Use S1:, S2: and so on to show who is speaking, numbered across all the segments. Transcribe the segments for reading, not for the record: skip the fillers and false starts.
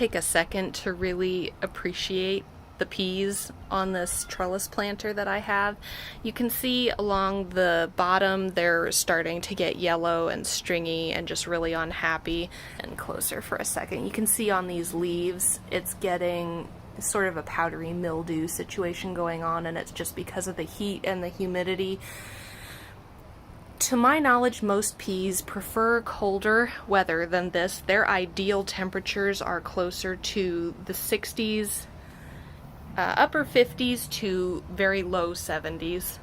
S1: take a second to really appreciate the peas on this trellis planter that I have. You can see along the bottom they're starting to get yellow and stringy and just really unhappy. And closer for a second, you can see on these leaves it's getting sort of a powdery mildew situation going on, and it's just because of the heat and the humidity. To my knowledge, most peas prefer colder weather than this. Their ideal temperatures are closer to the 60s, upper 50s to very low 70s.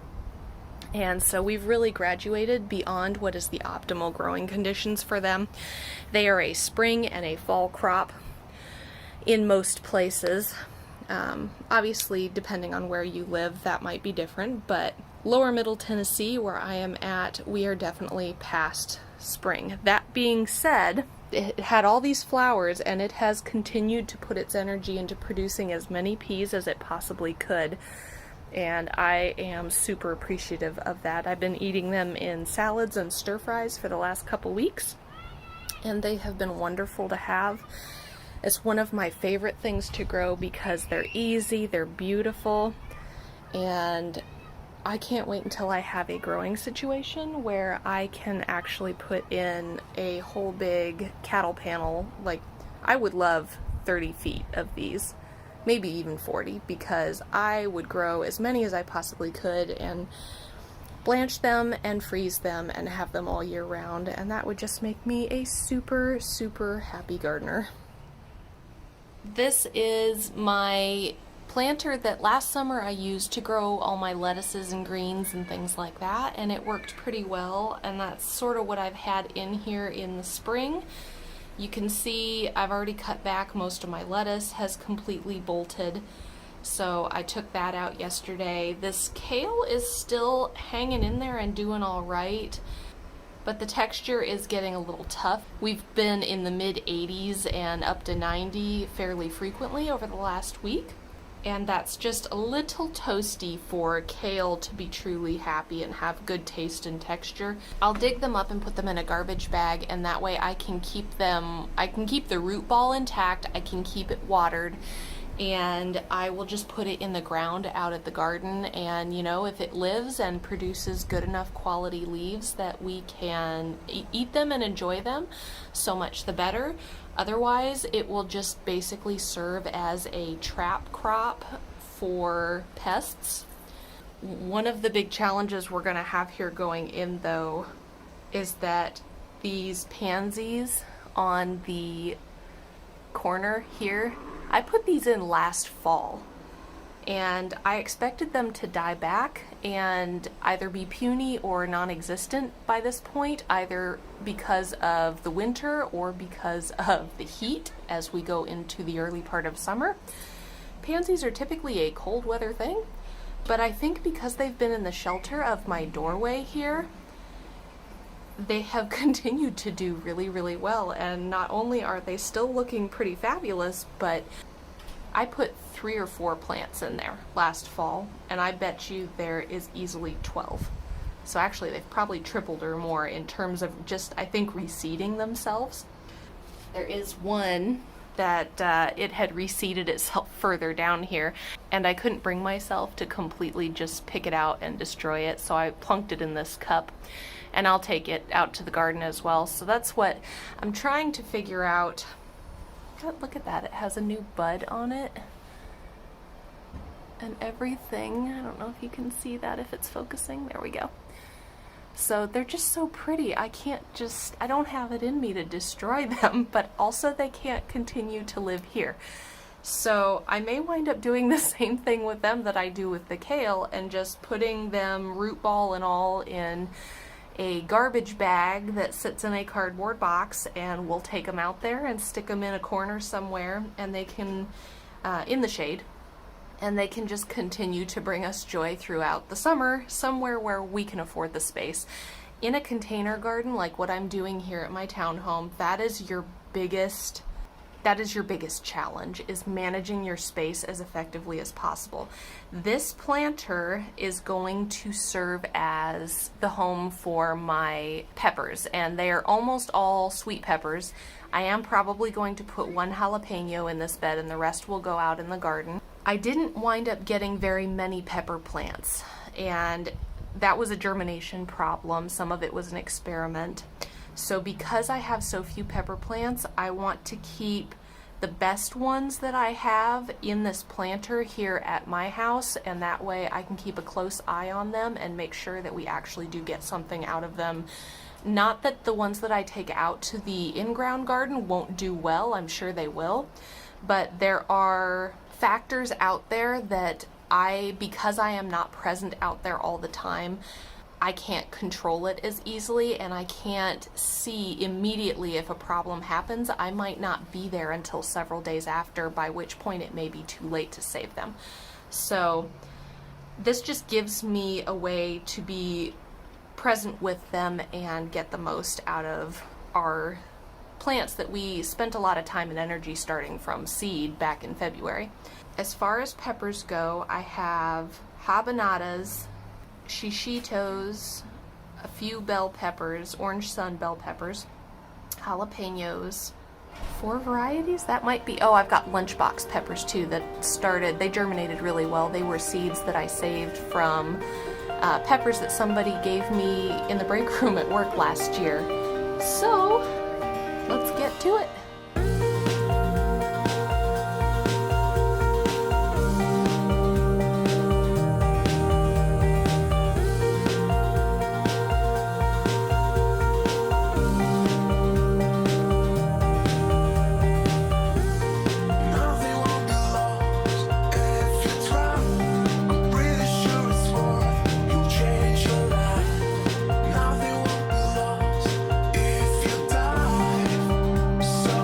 S1: And so we've really graduated beyond what is the optimal growing conditions for them. They are a spring and a fall crop in most places. Obviously, depending on where you live, that might be different, but lower middle Tennessee, where I am at, we are definitely past spring. That being said, it had all these flowers and it has continued to put its energy into producing as many peas as it possibly could, and I am super appreciative of that. I've been eating them in salads and stir fries for the last couple weeks, and they have been wonderful to have. It's one of my favorite things to grow because they're easy, they're beautiful, and I can't wait until I have a growing situation where I can actually put in a whole big cattle panel. Like, I would love 30 feet of these, maybe even 40, because I would grow as many as I possibly could and blanch them and freeze them and have them all year round, and that would just make me a super, super happy gardener. This is my planter that last summer I used to grow all my lettuces and greens and things like that, and it worked pretty well, and that's sort of what I've had in here in the spring. You can see I've already cut back. Most of my lettuce has completely bolted, so I took that out yesterday. This kale is still hanging in there and doing all right, but the texture is getting a little tough. We've been in the mid 80s and up to 90 fairly frequently over the last week, and that's just a little toasty for kale to be truly happy and have good taste and texture. I'll dig them up and put them in a garbage bag, and that way I can keep the root ball intact, I can keep it watered, and I will just put it in the ground out at the garden, and you know, if it lives and produces good enough quality leaves that we can eat them and enjoy them, so much the better. Otherwise, it will just basically serve as a trap crop for pests. One of the big challenges we're going to have here going in, though, is that these pansies on the corner here, I put these in last fall, and I expected them to die back and either be puny or non-existent by this point, either because of the winter or because of the heat as we go into the early part of summer. Pansies are typically a cold weather thing, but I think because they've been in the shelter of my doorway here, they have continued to do really, really well, and not only are they still looking pretty fabulous, but I put 3 or 4 plants in there last fall, and I bet you there is easily 12. So actually they've probably tripled or more in terms of just, I think, reseeding themselves. There is one that it had reseeded itself further down here, and I couldn't bring myself to completely just pick it out and destroy it, so I plunked it in this cup, and I'll take it out to the garden as well. So that's what I'm trying to figure out. Look at that, it has a new bud on it and everything. I don't know if you can see that if it's focusing. There we go. So they're just so pretty. I don't have it in me to destroy them, but also they can't continue to live here. So I may wind up doing the same thing with them that I do with the kale, and just putting them, root ball and all, in a garbage bag that sits in a cardboard box, and we'll take them out there and stick them in a corner somewhere, and they can, in the shade, and they can just continue to bring us joy throughout the summer, somewhere where we can afford the space. In a container garden like what I'm doing here at my townhome, that is your biggest that is your biggest challenge, is managing your space as effectively as possible. This planter is going to serve as the home for my peppers, and they are almost all sweet peppers. I am probably going to put one jalapeno in this bed and the rest will go out in the garden. I didn't wind up getting very many pepper plants, and that was a germination problem. Some of it was an experiment. So because I have so few pepper plants, I want to keep the best ones that I have in this planter here at my house, and that way I can keep a close eye on them and make sure that we actually do get something out of them. Not that the ones that I take out to the in-ground garden won't do well, I'm sure they will, but there are factors out there that because I am not present out there all the time, I can't control it as easily, and I can't see immediately if a problem happens. I might not be there until several days after, by which point it may be too late to save them. So this just gives me a way to be present with them and get the most out of our plants that we spent a lot of time and energy starting from seed back in February. As far as peppers go, I have habanadas, shishitos, a few bell peppers, orange sun bell peppers, jalapenos, 4 varieties, that might be, oh, I've got lunchbox peppers too that they germinated really well. They were seeds that I saved from peppers that somebody gave me in the break room at work last year. So, let's get to it.
S2: So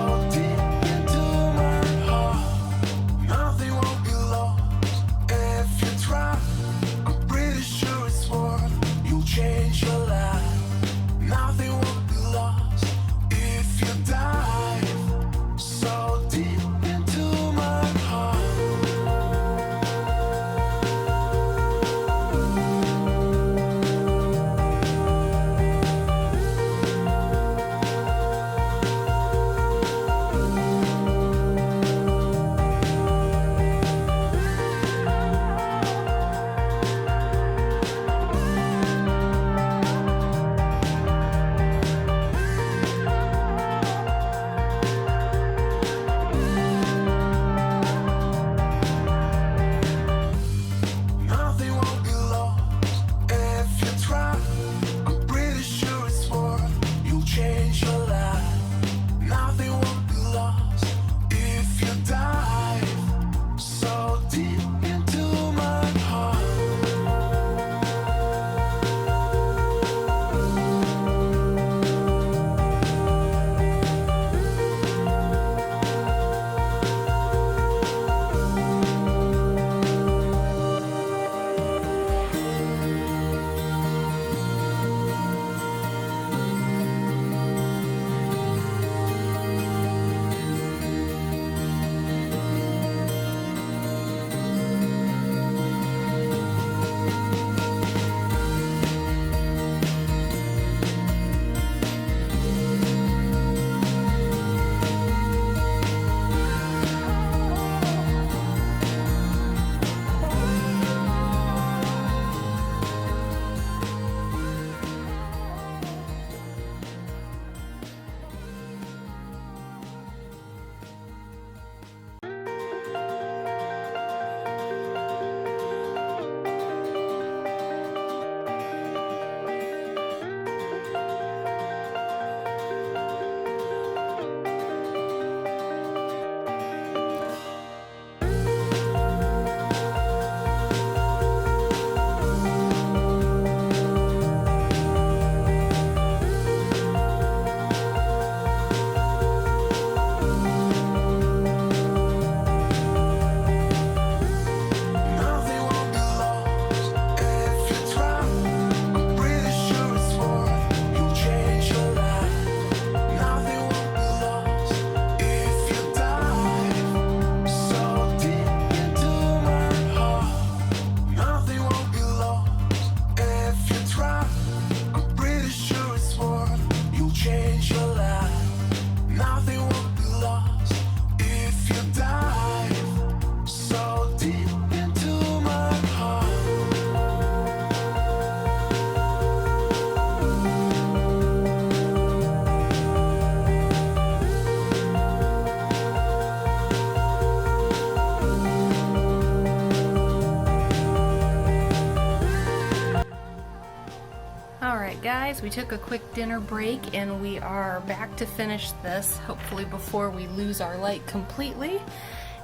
S1: guys, we took a quick dinner break and we are back to finish this, hopefully before we lose our light completely.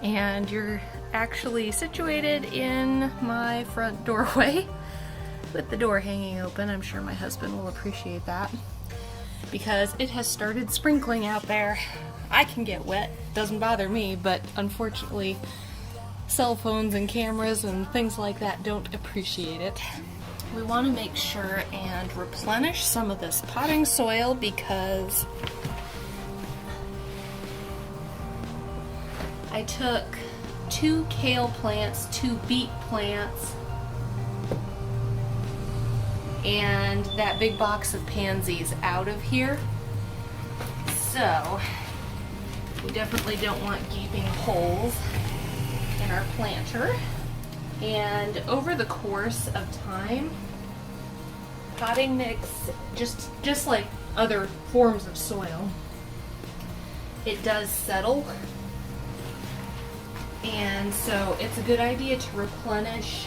S1: And you're actually situated in my front doorway with the door hanging open. I'm sure my husband will appreciate that because it has started sprinkling out there. I can get wet, doesn't bother me, but unfortunately cell phones and cameras and things like that don't appreciate it. We want to make sure and replenish some of this potting soil because I took 2 kale plants, 2 beet plants, and that big box of pansies out of here. So we definitely don't want gaping holes in our planter. And over the course of time, potting mix, just like other forms of soil, it does settle. And so it's a good idea to replenish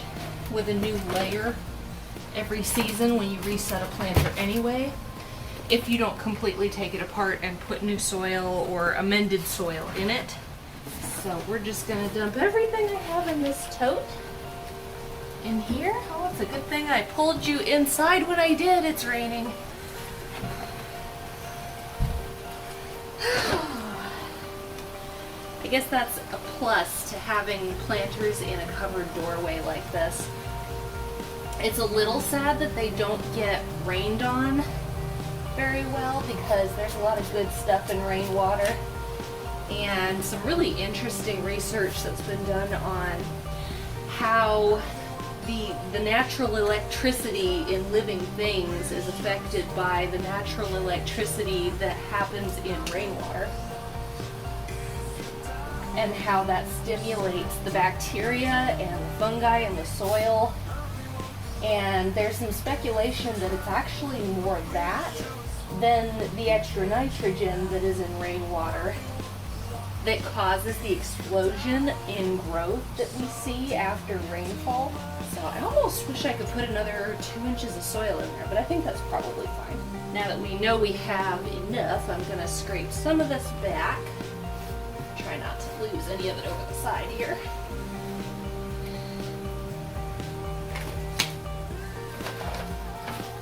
S1: with a new layer every season when you reset a planter anyway, if you don't completely take it apart and put new soil or amended soil in it. So we're just gonna dump everything I have in this tote in here. Oh, it's a good thing I pulled you inside when I did. It's raining. I guess that's a plus to having planters in a covered doorway like this. It's a little sad that they don't get rained on very well because there's a lot of good stuff in rainwater, and some really interesting research that's been done on how the natural electricity in living things is affected by the natural electricity that happens in rainwater, and how that stimulates the bacteria and the fungi in the soil. And there's some speculation that it's actually more that than the extra nitrogen that is in rainwater that causes the explosion in growth that we see after rainfall. So I almost wish I could put another 2 inches of soil in there, but I think that's probably fine. Now that we know we have enough, I'm gonna scrape some of this back. Try not to lose any of it over the side here.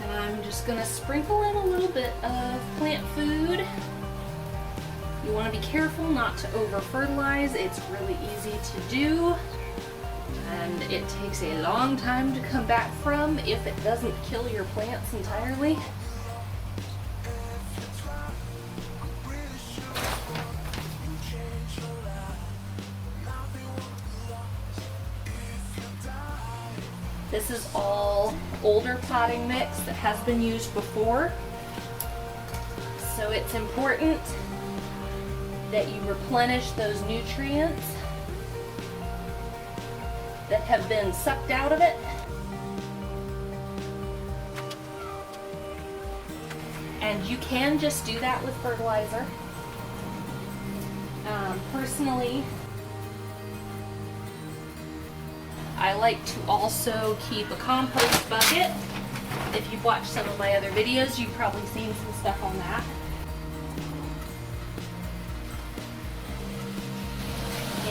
S1: And I'm just gonna sprinkle in a little bit of plant food. You want to be careful not to over fertilize. It's really easy to do, and it takes a long time to come back from if it doesn't kill your plants entirely. This is all older potting mix that has been used before, so it's important that you replenish those nutrients that have been sucked out of it. And you can just do that with fertilizer. Personally, I like to also keep a compost bucket. If you've watched some of my other videos, you've probably seen some stuff on that.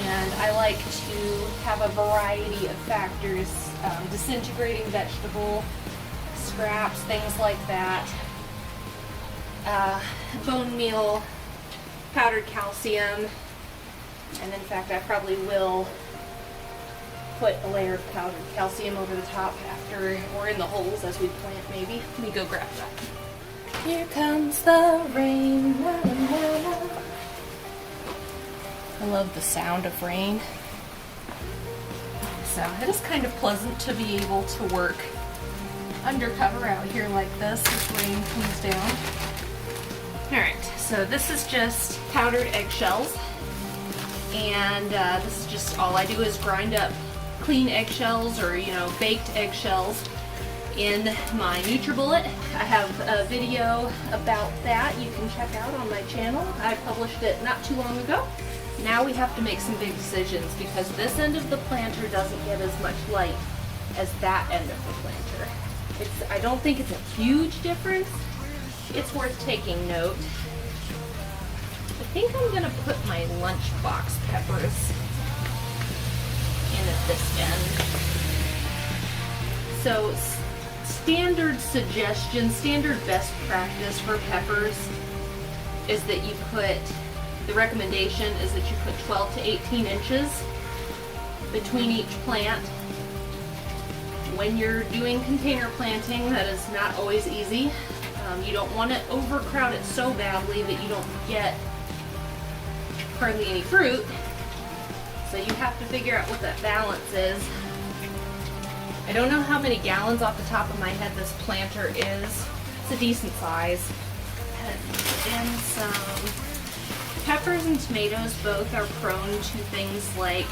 S1: And I like to have a variety of factors, disintegrating vegetable scraps, things like that, bone meal, powdered calcium, and in fact I probably will put a layer of powdered calcium over the top after, or in the holes as we plant maybe. Let me go grab that. Here comes the rain. La, la, la. I love the sound of rain. So it is kind of pleasant to be able to work undercover out here like this as rain comes down. Alright, so this is just powdered eggshells, and this is just all I do is grind up clean eggshells, or baked eggshells, in my NutriBullet. I have a video about that you can check out on my channel. I published it not too long ago. Now we have to make some big decisions because this end of the planter doesn't get as much light as that end of the planter. I don't think it's a huge difference. It's worth taking note. I think I'm gonna put my lunchbox peppers in at this end. So standard suggestion, standard best practice for peppers is that you put, the recommendation is that you put 12 to 18 inches between each plant. When you're doing container planting, that is not always easy. You don't want to overcrowd it so badly that you don't get hardly any fruit. So you have to figure out what that balance is. I don't know how many gallons off the top of my head this planter is. It's a decent size. And some peppers and tomatoes both are prone to things like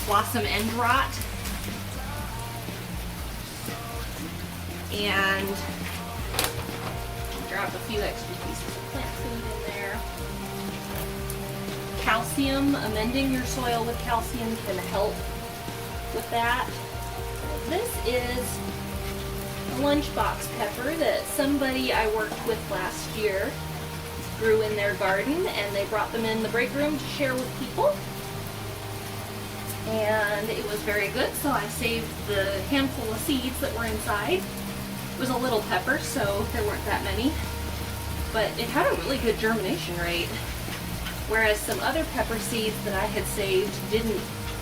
S1: blossom end rot. And drop a few extra pieces of plant food in there. Calcium, amending your soil with calcium can help with that. This is a lunchbox pepper that somebody I worked with last year grew in their garden, and they brought them in the break room to share with people. And it was very good, so I saved the handful of seeds that were inside. It was a little pepper, so there weren't that many, but it had a really good germination rate, whereas some other pepper seeds that I had saved didn't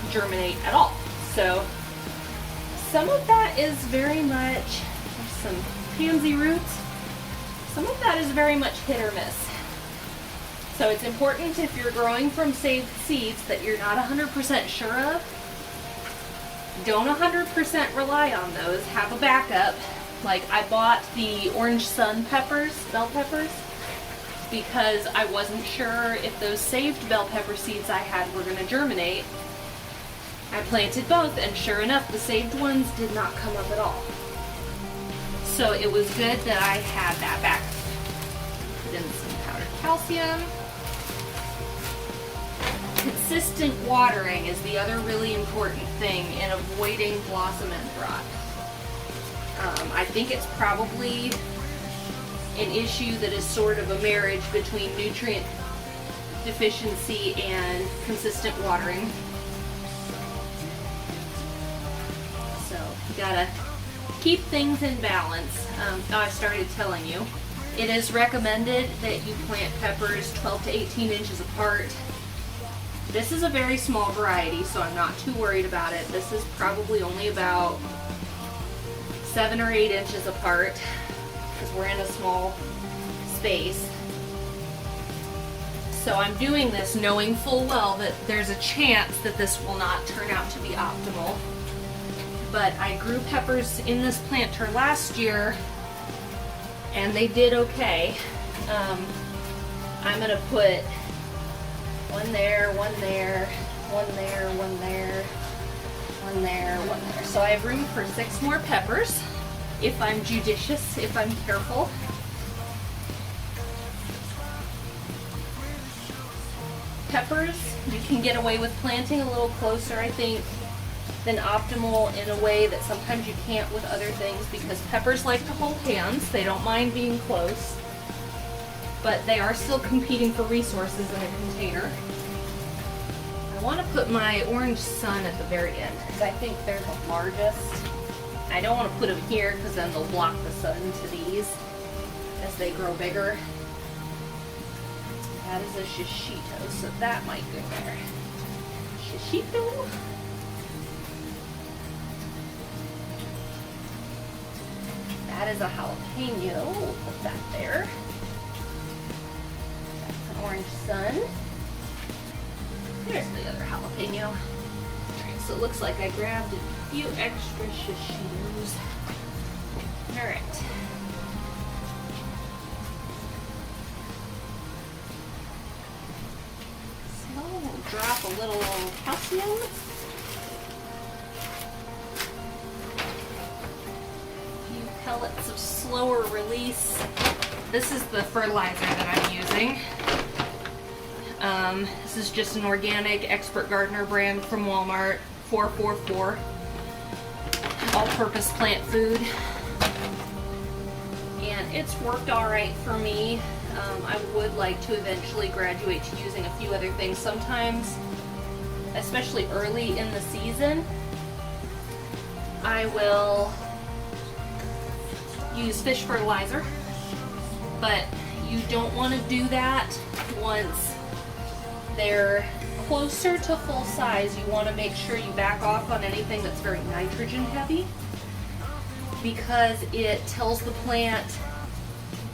S1: germinate at all. So some of that is very much, there's some pansy roots, some of that is very much hit or miss. So it's important, if you're growing from saved seeds that you're not 100% sure of, don't 100% rely on those, have a backup. Like, I bought the orange sun peppers, bell peppers, because I wasn't sure if those saved bell pepper seeds I had were going to germinate. I planted both, and sure enough, the saved ones did not come up at all. So it was good that I had that back. Put in some powdered calcium. Consistent watering is the other really important thing in avoiding blossom end rot. I think it's probably an issue that is sort of a marriage between nutrient deficiency and consistent watering. So you gotta keep things in balance. I started telling you, it is recommended that you plant peppers 12 to 18 inches apart. This is a very small variety, so I'm not too worried about it. This is probably only about 7 or 8 inches apart because we're in a small space. So I'm doing this knowing full well that there's a chance that this will not turn out to be optimal. But I grew peppers in this planter last year and they did okay. I'm gonna put one there, one there, one there, one there, one there, one there. So I have room for 6 more peppers if I'm judicious, if I'm careful. Peppers, you can get away with planting a little closer, I think, than optimal in a way that sometimes you can't with other things, because peppers like to hold hands. They don't mind being close, but they are still competing for resources in a container. I want to put my orange sun at the very end because I think they're the largest. I don't want to put them here because then they'll block the sun to these as they grow bigger. That is a shishito, so that might go there. Shishito. That is a jalapeno. We'll put that there. That's an orange sun. There's the other jalapeno. Alright, so it looks like I grabbed a few extra shishitos. Alright. So we'll drop a little calcium. Pellets of slower release. This is the fertilizer that I'm using. This is just an organic Expert Gardener brand from Walmart, 444. All-purpose plant food. it's worked all right for me. I would like to eventually graduate to using a few other things. Sometimes, especially early in the season, I will use fish fertilizer, but you don't want to do that once they're closer to full size. You want to make sure you back off on anything that's very nitrogen heavy, because it tells the plant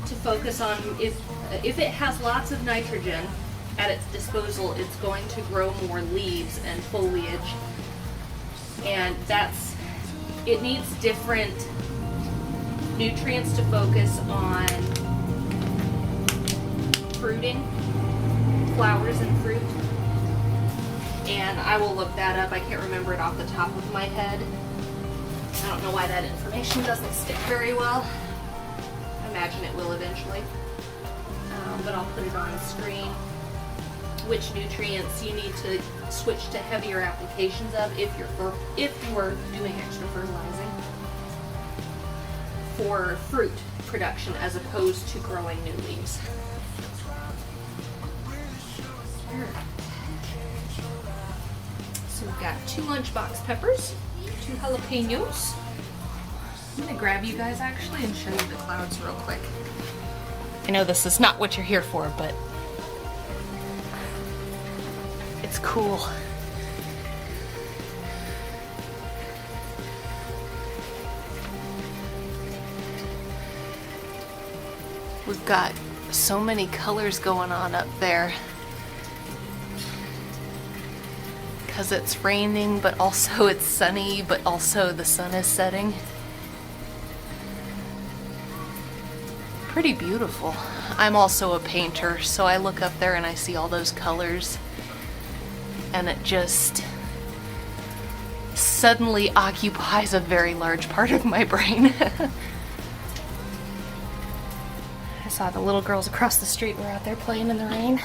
S1: to focus on, if it has lots of nitrogen at its disposal, it's going to grow more leaves and foliage, and it needs different nutrients to focus on fruiting, flowers and fruit. And I will look that up. I can't remember it off the top of my head. I don't know why that information doesn't stick very well. I imagine it will eventually. But I'll put it on the screen which nutrients you need to switch to heavier applications of if you're doing extra fertilizing for fruit production as opposed to growing new leaves. So we've got 2 lunchbox peppers, 2 jalapenos. I'm gonna grab you guys actually and show you the clouds real quick. I know this is not what you're here for, but it's cool. We've got so many colors going on up there because it's raining, but also it's sunny, but also the sun is setting. Pretty beautiful. I'm also a painter, so I look up there and I see all those colors, and it just suddenly occupies a very large part of my brain. I saw the little girls across the street were out there playing in the rain.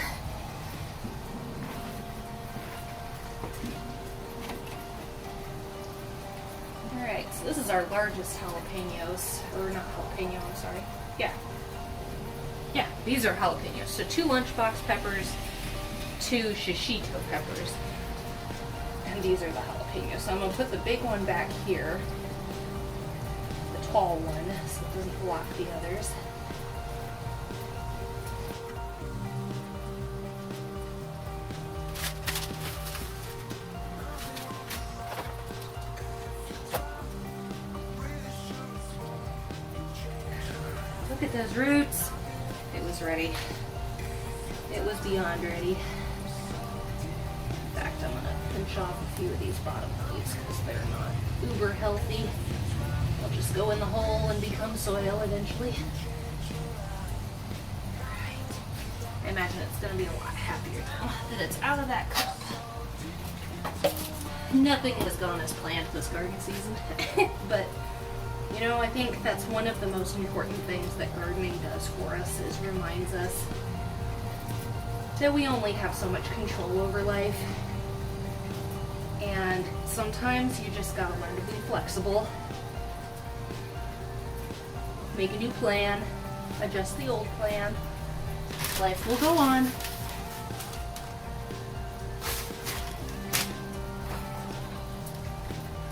S1: Alright, so this is our largest jalapenos, or not jalapeno, I'm sorry. Yeah, these are jalapenos. So 2 lunchbox peppers, 2 shishito peppers, and these are the jalapenos. So I'm going to put the big one back here, the tall one, so it doesn't block the others. Look at those roots. It was ready. It was beyond ready. In fact, I'm going to pinch off a few of these bottom leaves because they're not uber healthy. They'll just go in the hole and become soil eventually. Alright. I imagine it's going to be a lot happier now that it's out of that cup. Nothing has gone as planned this garden season. But you know, I think that's one of the most important things that gardening does for us, is reminds us that we only have so much control over life. And sometimes you just gotta learn to be flexible. Make a new plan, adjust the old plan. Life will go on.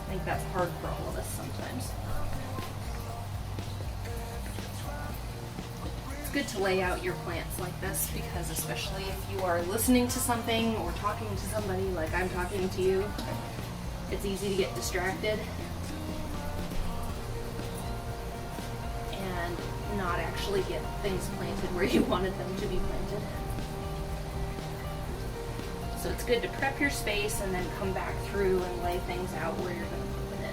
S1: I think that's hard for all of us sometimes. Good to lay out your plants like this, because especially if you are listening to something or talking to somebody like I'm talking to you, it's easy to get distracted and not actually get things planted where you wanted them to be planted. So it's good to prep your space and then come back through and lay things out where you're going to put it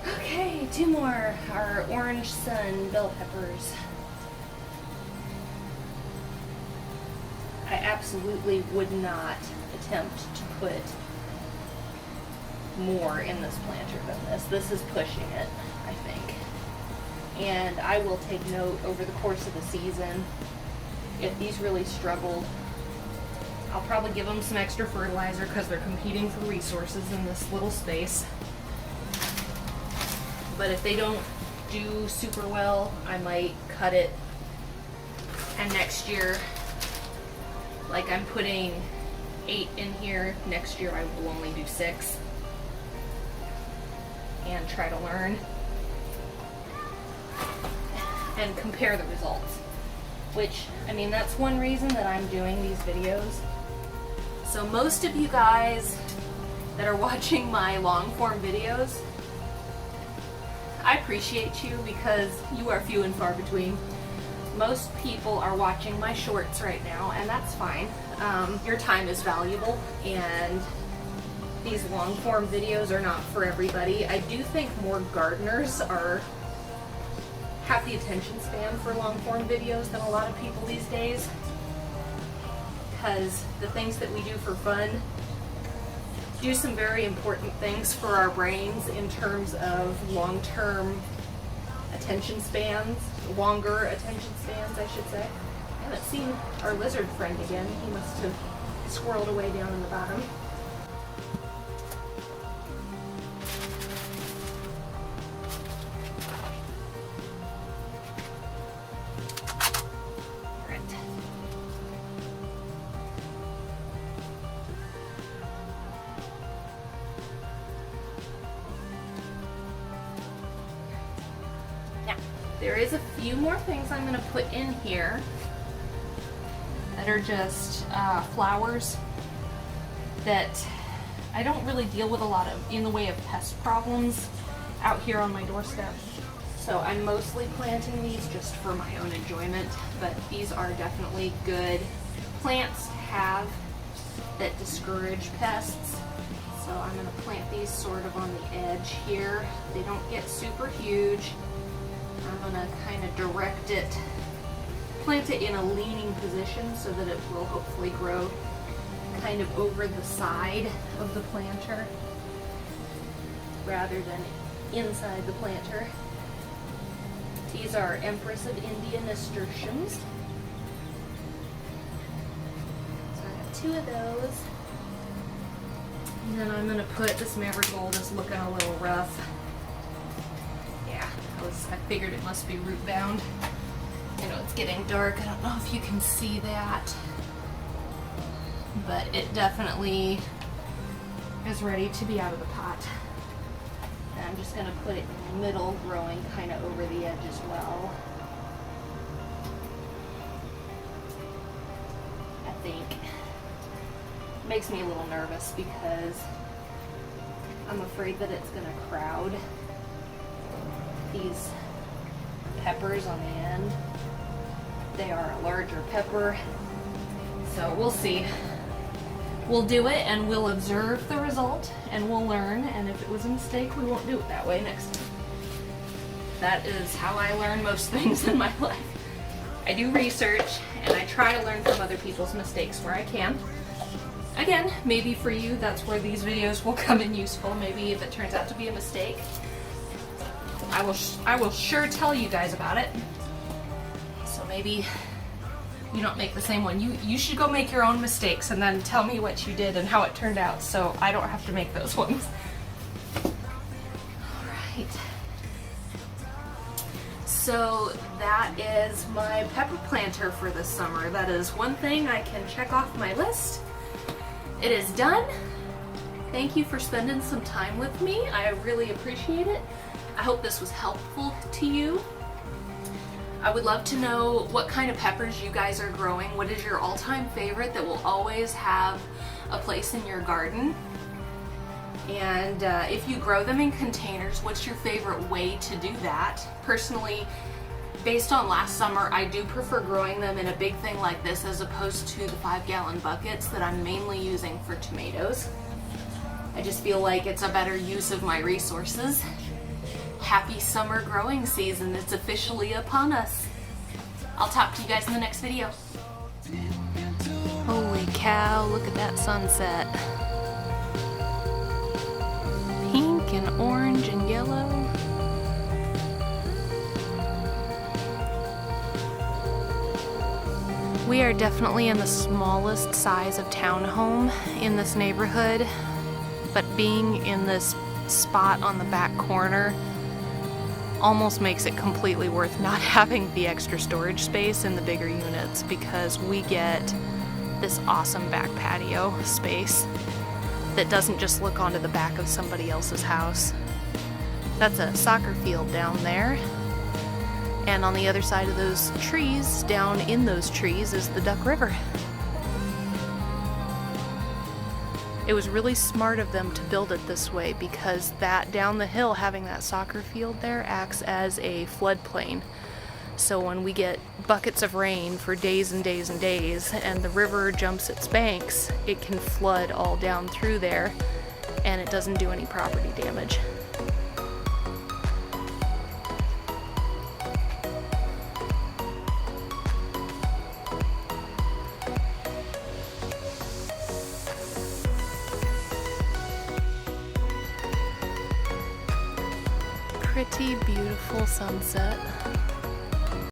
S1: in. Okay, 2 more. Our orange sun bell peppers. I absolutely would not attempt to put more in this planter than this. This is pushing it, I think. And I will take note over the course of the season if these really struggled. I'll probably give them some extra fertilizer because they're competing for resources in this little space. But if they don't do super well, I might cut it. And next year, like I'm putting 8 in here, next year I will only do 6 and try to learn and compare the results. Which, I mean, that's one reason that I'm doing these videos. So most of you guys that are watching my long form videos, I appreciate you because you are few and far between. Most people are watching my shorts right now, and that's fine. Your time is valuable, and these long form videos are not for everybody. I do think more gardeners have the attention span for long form videos than a lot of people these days, because the things that we do for fun do some very important things for our brains in terms of long-term attention spans, longer attention spans, I should say. I haven't seen our lizard friend again. He must have squirreled away down in the bottom. There is a few more things I'm going to put in here that are just flowers that I don't really deal with a lot of in the way of pest problems out here on my doorstep. So I'm mostly planting these just for my own enjoyment, but these are definitely good plants to have that discourage pests. So I'm going to plant these sort of on the edge here. They don't get super huge. I'm going to kind of direct it, plant it in a leaning position so that it will hopefully grow kind of over the side of the planter rather than inside the planter. These are Empress of India nasturtiums. So I have 2 of those. And then I'm going to put, this marigold is looking a little rough. I figured it must be root bound. You know, it's getting dark. I don't know if you can see that, but it definitely is ready to be out of the pot. And I'm just going to put it in the middle, growing kind of over the edge as well. I think it makes me a little nervous because I'm afraid that it's going to crowd these peppers on the end. They are a larger pepper, so we'll see. We'll do it and we'll observe the result and we'll learn, and if it was a mistake, we won't do it that way next time. That is how I learn most things in my life. I do research and I try to learn from other people's mistakes where I can. Again, maybe for you that's where these videos will come in useful. Maybe if it turns out to be a mistake, I will sure tell you guys about it. So maybe you don't make the same one. You should go make your own mistakes and then tell me what you did and how it turned out so I don't have to make those ones. Alright. So that is my pepper planter for this summer. That is one thing I can check off my list. It is done. Thank you for spending some time with me. I really appreciate it. I hope this was helpful to you. I would love to know what kind of peppers you guys are growing. What is your all-time favorite that will always have a place in your garden? And if you grow them in containers, what's your favorite way to do that? Personally, based on last summer, I do prefer growing them in a big thing like this as opposed to the 5-gallon buckets that I'm mainly using for tomatoes. I just feel like it's a better use of my resources. Happy summer growing season. It's officially upon us. I'll talk to you guys in the next video. Holy cow, look at that sunset. Pink and orange and yellow. We are definitely in the smallest size of townhome in this neighborhood, but being in this spot on the back corner almost makes it completely worth not having the extra storage space in the bigger units, because we get this awesome back patio space that doesn't just look onto the back of somebody else's house. That's a soccer field down there. And on the other side of those trees, down in those trees, is the Duck River. It was really smart of them to build it this way, because that down the hill, having that soccer field there, acts as a floodplain. So when we get buckets of rain for days and days and days, and the river jumps its banks, it can flood all down through there, and it doesn't do any property damage. Pretty beautiful sunset.